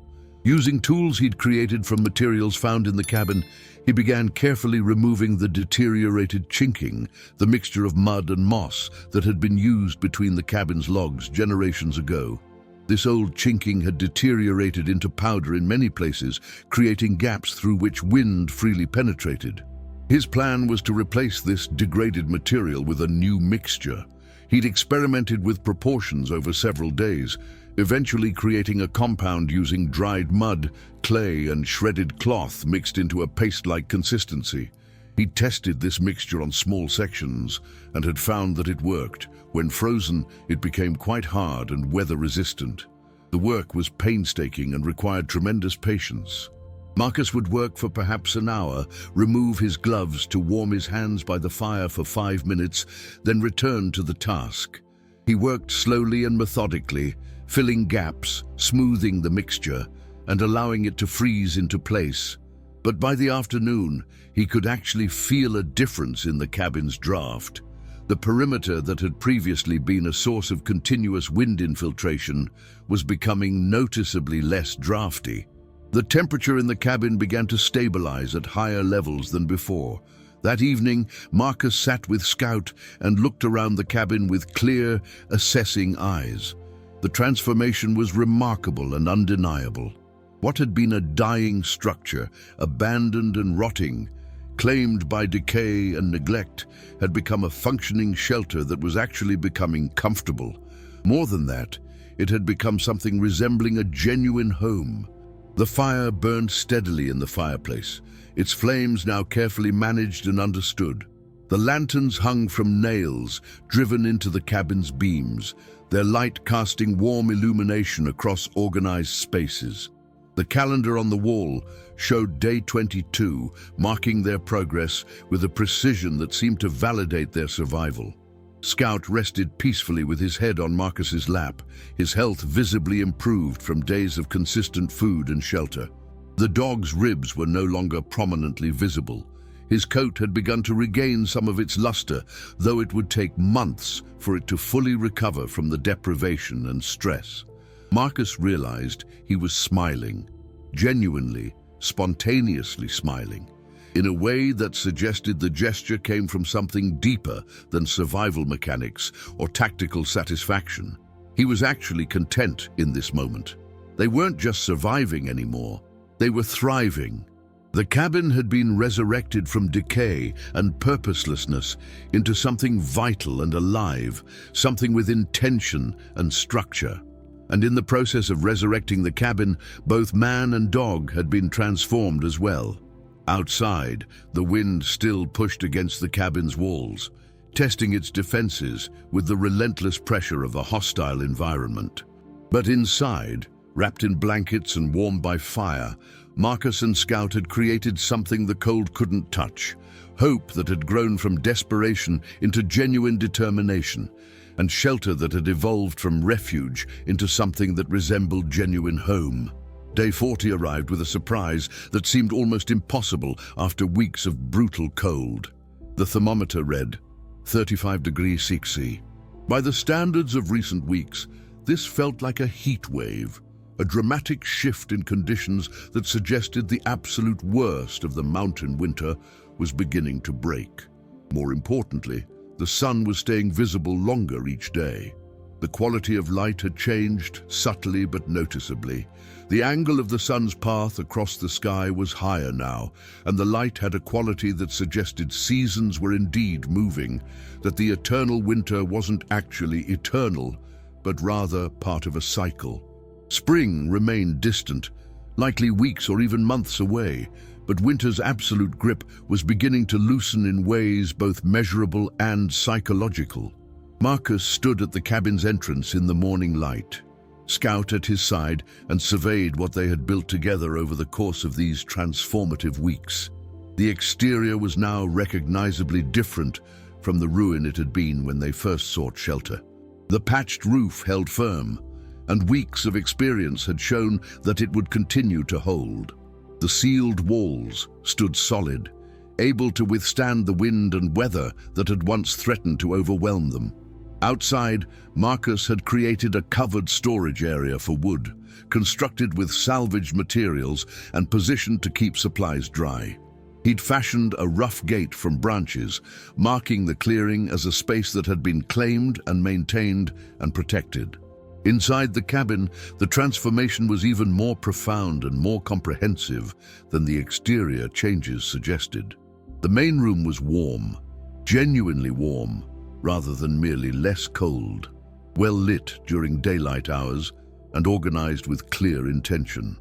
A: Using tools he'd created from materials found in the cabin, he began carefully removing the deteriorated chinking, the mixture of mud and moss that had been used between the cabin's logs generations ago. This old chinking had deteriorated into powder in many places, creating gaps through which wind freely penetrated. His plan was to replace this degraded material with a new mixture. He'd experimented with proportions over several days, eventually creating a compound using dried mud, clay, and shredded cloth mixed into a paste-like consistency. He tested this mixture on small sections and had found that it worked. When frozen, it became quite hard and weather-resistant. The work was painstaking and required tremendous patience. Marcus would work for perhaps an hour, remove his gloves to warm his hands by the fire for 5 minutes, then return to the task. He worked slowly and methodically, filling gaps, smoothing the mixture, and allowing it to freeze into place. But by the afternoon, he could actually feel a difference in the cabin's draft. The perimeter that had previously been a source of continuous wind infiltration was becoming noticeably less drafty. The temperature in the cabin began to stabilize at higher levels than before. That evening, Marcus sat with Scout and looked around the cabin with clear, assessing eyes. The transformation was remarkable and undeniable. What had been a dying structure, abandoned and rotting, claimed by decay and neglect, had become a functioning shelter that was actually becoming comfortable. More than that, it had become something resembling a genuine home. The fire burned steadily in the fireplace, its flames now carefully managed and understood. The lanterns hung from nails driven into the cabin's beams, their light casting warm illumination across organized spaces. The calendar on the wall showed day 22, marking their progress with a precision that seemed to validate their survival. Scout rested peacefully with his head on Marcus's lap, his health visibly improved from days of consistent food and shelter. The dog's ribs were no longer prominently visible. His coat had begun to regain some of its luster, though it would take months for it to fully recover from the deprivation and stress. Marcus realized he was smiling, genuinely, spontaneously smiling, in a way that suggested the gesture came from something deeper than survival mechanics or tactical satisfaction. He was actually content in this moment. They weren't just surviving anymore, they were thriving. The cabin had been resurrected from decay and purposelessness into something vital and alive, something with intention and structure. And in the process of resurrecting the cabin, both man and dog had been transformed as well. Outside, the wind still pushed against the cabin's walls, testing its defenses with the relentless pressure of a hostile environment. But inside, wrapped in blankets and warmed by fire, Marcus and Scout had created something the cold couldn't touch, hope that had grown from desperation into genuine determination, and shelter that had evolved from refuge into something that resembled genuine home. Day 40 arrived with a surprise that seemed almost impossible after weeks of brutal cold. The thermometer read 35 degrees C. By the standards of recent weeks, this felt like a heat wave, a dramatic shift in conditions that suggested the absolute worst of the mountain winter was beginning to break. More importantly, the sun was staying visible longer each day. The quality of light had changed, subtly but noticeably. The angle of the sun's path across the sky was higher now, and the light had a quality that suggested seasons were indeed moving, that the eternal winter wasn't actually eternal, but rather part of a cycle. Spring remained distant, likely weeks or even months away, but winter's absolute grip was beginning to loosen in ways both measurable and psychological. Marcus stood at the cabin's entrance in the morning light, Scout at his side, and surveyed what they had built together over the course of these transformative weeks. The exterior was now recognizably different from the ruin it had been when they first sought shelter. The patched roof held firm, and weeks of experience had shown that it would continue to hold. The sealed walls stood solid, able to withstand the wind and weather that had once threatened to overwhelm them. Outside, Marcus had created a covered storage area for wood, constructed with salvaged materials and positioned to keep supplies dry. He'd fashioned a rough gate from branches, marking the clearing as a space that had been claimed and maintained and protected. Inside the cabin, the transformation was even more profound and more comprehensive than the exterior changes suggested. The main room was warm, genuinely warm, rather than merely less cold, well lit during daylight hours and organized with clear intention.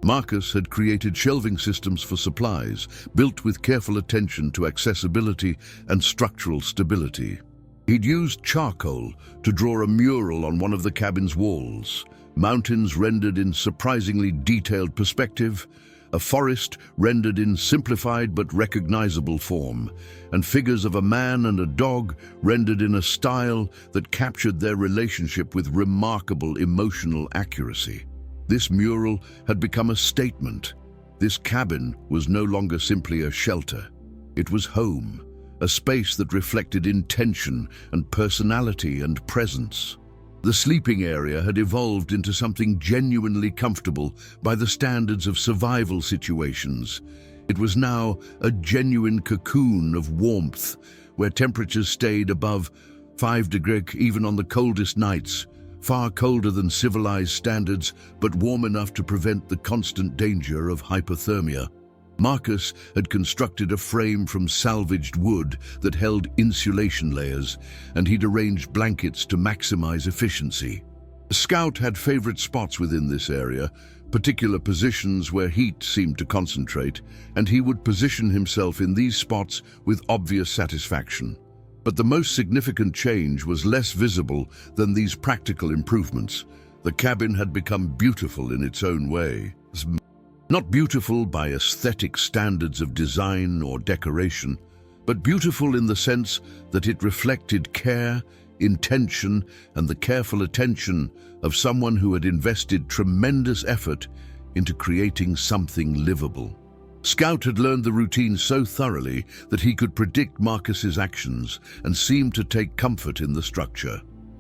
A: Marcus had created shelving systems for supplies, built with careful attention to accessibility and structural stability. He'd used charcoal to draw a mural on one of the cabin's walls, mountains rendered in surprisingly detailed perspective, a forest rendered in simplified but recognizable form, and figures of a man and a dog rendered in a style that captured their relationship with remarkable emotional accuracy. This mural had become a statement. This cabin was no longer simply a shelter. It was home, a space that reflected intention and personality and presence. The sleeping area had evolved into something genuinely comfortable by the standards of survival situations. It was now a genuine cocoon of warmth, where temperatures stayed above 5 degrees even on the coldest nights, far colder than civilized standards, but warm enough to prevent the constant danger of hypothermia. Marcus had constructed a frame from salvaged wood that held insulation layers, and he'd arranged blankets to maximize efficiency. Scout had favorite spots within this area, particular positions where heat seemed to concentrate, and he would position himself in these spots with obvious satisfaction. But the most significant change was less visible than these practical improvements. The cabin had become beautiful in its own way. Not beautiful by aesthetic standards of design or decoration, but beautiful in the sense that it reflected care, intention, and the careful attention of someone who had invested tremendous effort into creating something livable. Scout had learned the routine so thoroughly that he could predict Marcus's actions and seemed to take comfort in the structure.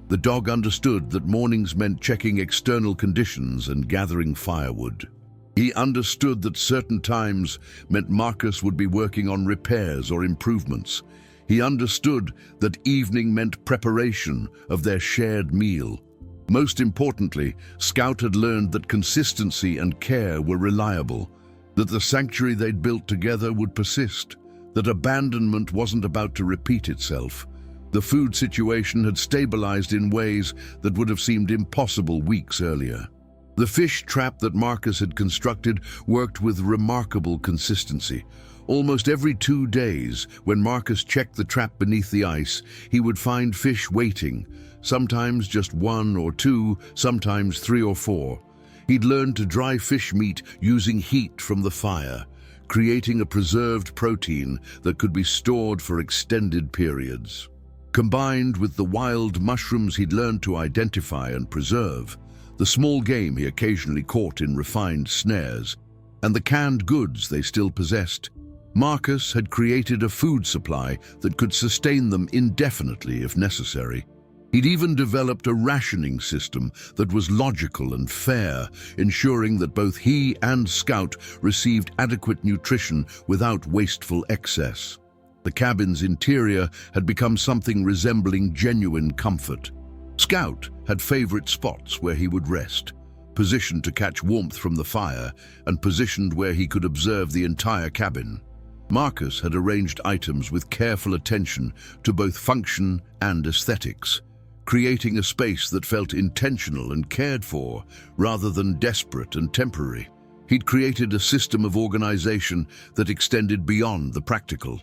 A: The dog understood that mornings meant checking external conditions and gathering firewood. He understood that certain times meant Marcus would be working on repairs or improvements. He understood that evening meant preparation of their shared meal. Most importantly, Scout had learned that consistency and care were reliable, that the sanctuary they'd built together would persist, that abandonment wasn't about to repeat itself. The food situation had stabilized in ways that would have seemed impossible weeks earlier. The fish trap that Marcus had constructed worked with remarkable consistency. Almost every 2 days, when Marcus checked the trap beneath the ice, he would find fish waiting, sometimes just 1 or 2, sometimes 3 or 4. He'd learned to dry fish meat using heat from the fire, creating a preserved protein that could be stored for extended periods. Combined with the wild mushrooms he'd learned to identify and preserve, the small game he occasionally caught in refined snares, and the canned goods they still possessed, Marcus had created a food supply that could sustain them indefinitely if necessary. He'd even developed a rationing system that was logical and fair, ensuring that both he and Scout received adequate nutrition without wasteful excess. The cabin's interior had become something resembling genuine comfort. Scout had favorite spots where he would rest, positioned to catch warmth from the fire and positioned where he could observe the entire cabin. Marcus had arranged items with careful attention to both function and aesthetics, creating a space that felt intentional and cared for rather than desperate and temporary. He'd created a system of organization that extended beyond the practical.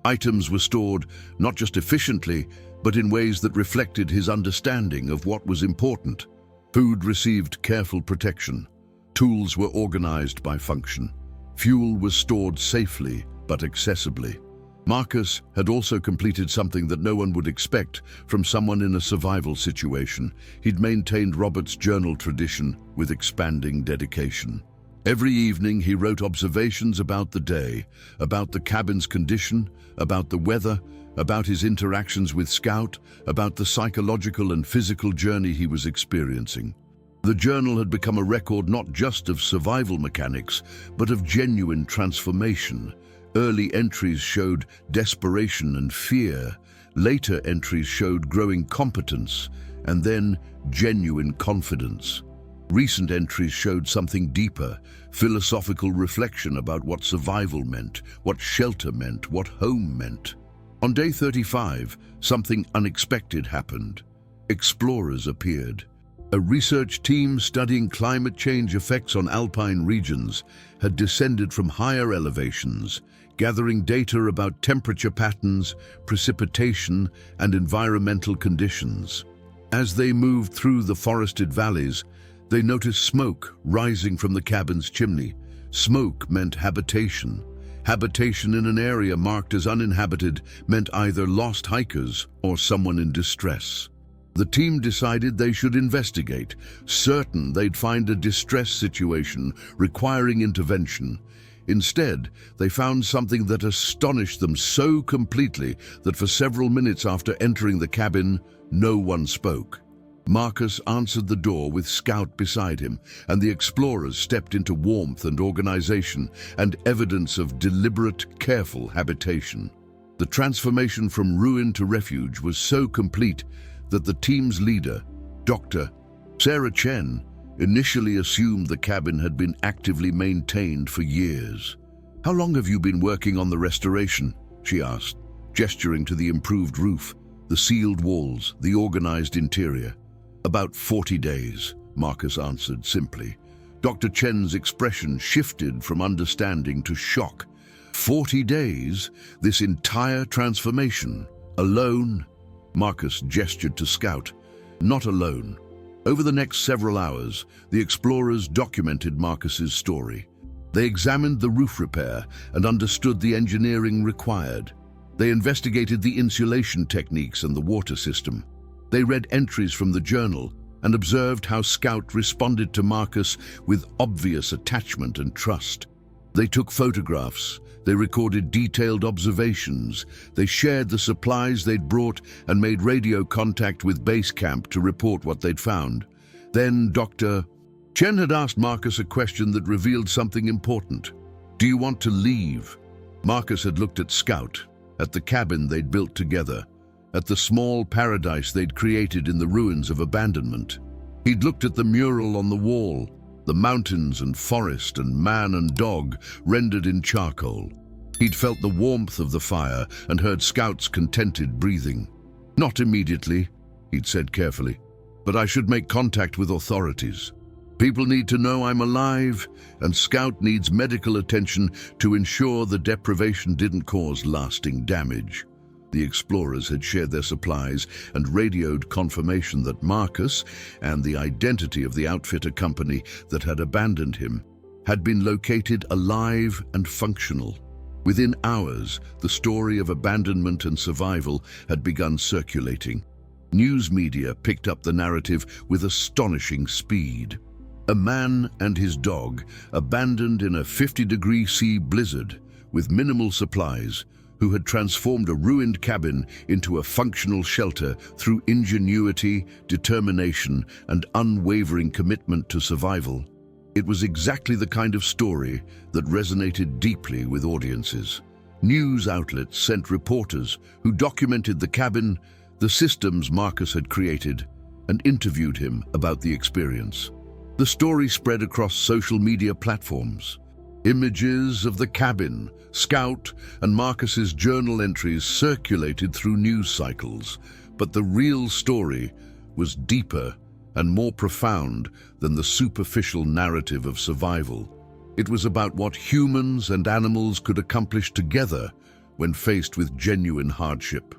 A: Items were stored not just efficiently, but in ways that reflected his understanding of what was important. Food received careful protection. Tools were organized by function. Fuel was stored safely but accessibly. Marcus had also completed something that no one would expect from someone in a survival situation. He'd maintained Robert's journal tradition with expanding dedication. Every evening he wrote observations about the day, about the cabin's condition, about the weather, about his interactions with Scout, about the psychological and physical journey he was experiencing. The journal had become a record not just of survival mechanics, but of genuine transformation. Early entries showed desperation and fear. Later entries showed growing competence, and then genuine confidence. Recent entries showed something deeper, philosophical reflection about what survival meant, what shelter meant, what home meant. On day 35, something unexpected happened. Explorers appeared. A research team studying climate change effects on alpine regions had descended from higher elevations, gathering data about temperature patterns, precipitation, and environmental conditions. As they moved through the forested valleys, they noticed smoke rising from the cabin's chimney. Smoke meant habitation. Habitation in an area marked as uninhabited meant either lost hikers or someone in distress. The team decided they should investigate, certain they'd find a distress situation requiring intervention. Instead, they found something that astonished them so completely that for several minutes after entering the cabin, no one spoke. Marcus answered the door with Scout beside him, and the explorers stepped into warmth and organization and evidence of deliberate, careful habitation. The transformation from ruin to refuge was so complete that the team's leader, Dr. Sarah Chen, initially assumed the cabin had been actively maintained for years. "How long have you been working on the restoration?" she asked, gesturing to the improved roof, the sealed walls, the organized interior. "About 40 days, Marcus answered simply. Dr. Chen's expression shifted from understanding to shock. 40 days? This entire transformation? Alone? Marcus gestured to Scout. Not alone. Over the next several hours, the explorers documented Marcus's story. They examined the roof repair and understood the engineering required. They investigated the insulation techniques and the water system. They read entries from the journal and observed how Scout responded to Marcus with obvious attachment and trust. They took photographs, they recorded detailed observations, they shared the supplies they'd brought and made radio contact with base camp to report what they'd found. Then Dr. Chen had asked Marcus a question that revealed something important. "Do you want to leave?" Marcus had looked at Scout, at the cabin they'd built together, at the small paradise they'd created in the ruins of abandonment. He'd looked at the mural on the wall, the mountains and forest and man and dog rendered in charcoal. He'd felt the warmth of the fire and heard Scout's contented breathing. "Not immediately," he'd said carefully, "but I should make contact with authorities. People need to know I'm alive, and Scout needs medical attention to ensure the deprivation didn't cause lasting damage." The explorers had shared their supplies and radioed confirmation that Marcus and the identity of the outfitter company that had abandoned him had been located alive and functional. Within hours, the story of abandonment and survival had begun circulating. News media picked up the narrative with astonishing speed. A man and his dog abandoned in a 50-degree-C blizzard with minimal supplies, who had transformed a ruined cabin into a functional shelter through ingenuity, determination, and unwavering commitment to survival. It was exactly the kind of story that resonated deeply with audiences. News outlets sent reporters who documented the cabin, the systems Marcus had created, and interviewed him about the experience. The story spread across social media platforms. Images of the cabin, Scout, and Marcus's journal entries circulated through news cycles, but the real story was deeper and more profound than the superficial narrative of survival. It was about what humans and animals could accomplish together when faced with genuine hardship.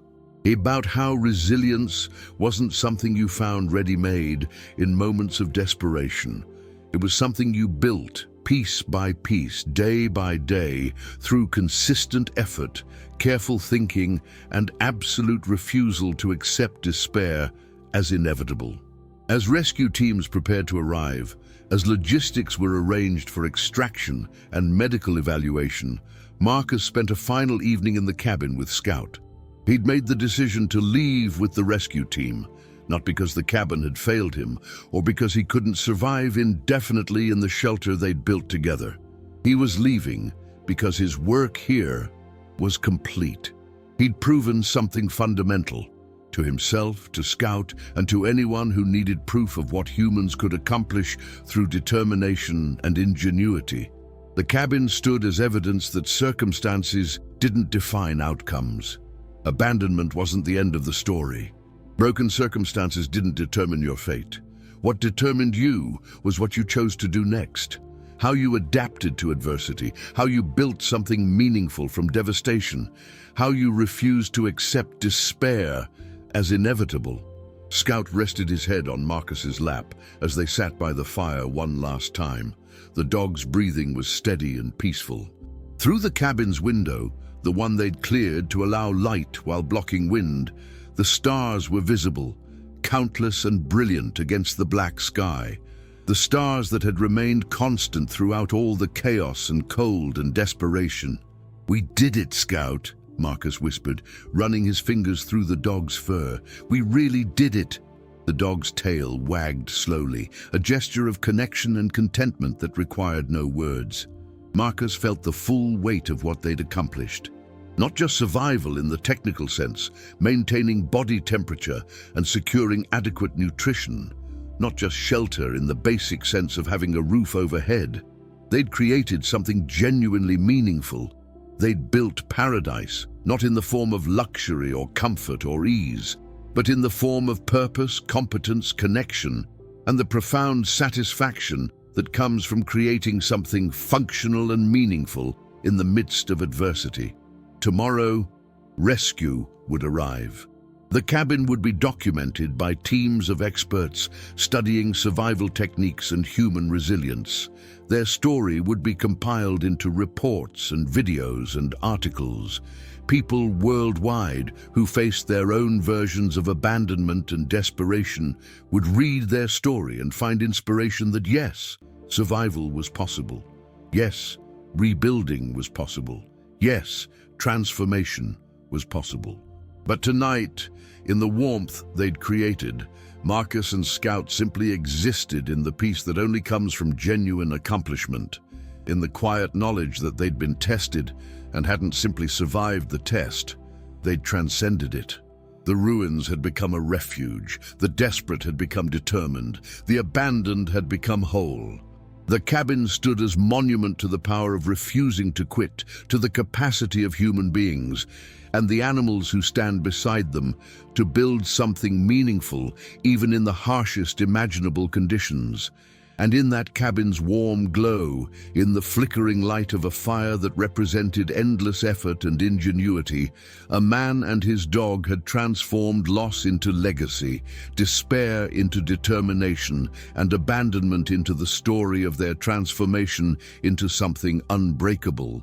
A: About how resilience wasn't something you found ready-made in moments of desperation. It was something you built piece by piece, day by day, through consistent effort, careful thinking, and absolute refusal to accept despair as inevitable. As rescue teams prepared to arrive, as logistics were arranged for extraction and medical evaluation, Marcus spent a final evening in the cabin with Scout. He'd made the decision to leave with the rescue team, not because the cabin had failed him or because he couldn't survive indefinitely in the shelter they'd built together. He was leaving because his work here was complete. He'd proven something fundamental to himself, to Scout, and to anyone who needed proof of what humans could accomplish through determination and ingenuity. The cabin stood as evidence that circumstances didn't define outcomes. Abandonment wasn't the end of the story. Broken circumstances didn't determine your fate. What determined you was what you chose to do next, how you adapted to adversity, how you built something meaningful from devastation, how you refused to accept despair as inevitable. Scout rested his head on Marcus's lap as they sat by the fire one last time. The dog's breathing was steady and peaceful. Through the cabin's window, the one they'd cleared to allow light while blocking wind, the stars were visible, countless and brilliant against the black sky. The stars that had remained constant throughout all the chaos and cold and desperation. "We did it, Scout," Marcus whispered, running his fingers through the dog's fur. "We really did it." The dog's tail wagged slowly, a gesture of connection and contentment that required no words. Marcus felt the full weight of what they'd accomplished. Not just survival in the technical sense, maintaining body temperature and securing adequate nutrition. Not just shelter in the basic sense of having a roof overhead. They'd created something genuinely meaningful. They'd built paradise, not in the form of luxury or comfort or ease, but in the form of purpose, competence, connection, and the profound satisfaction that comes from creating something functional and meaningful in the midst of adversity. Tomorrow, rescue would arrive. The cabin would be documented by teams of experts studying survival techniques and human resilience. Their story would be compiled into reports and videos and articles. People worldwide who faced their own versions of abandonment and desperation would read their story and find inspiration that yes, survival was possible. Yes, rebuilding was possible. Yes, transformation was possible. But tonight, in the warmth they'd created, Marcus and Scout simply existed in the peace that only comes from genuine accomplishment, in the quiet knowledge that they'd been tested and hadn't simply survived the test, they'd transcended it. The ruins had become a refuge, the desperate had become determined, the abandoned had become whole. The cabin stood as monument to the power of refusing to quit, to the capacity of human beings, and the animals who stand beside them, to build something meaningful even in the harshest imaginable conditions. And in that cabin's warm glow, in the flickering light of a fire that represented endless effort and ingenuity, a man and his dog had transformed loss into legacy, despair into determination, and abandonment into the story of their transformation into something unbreakable.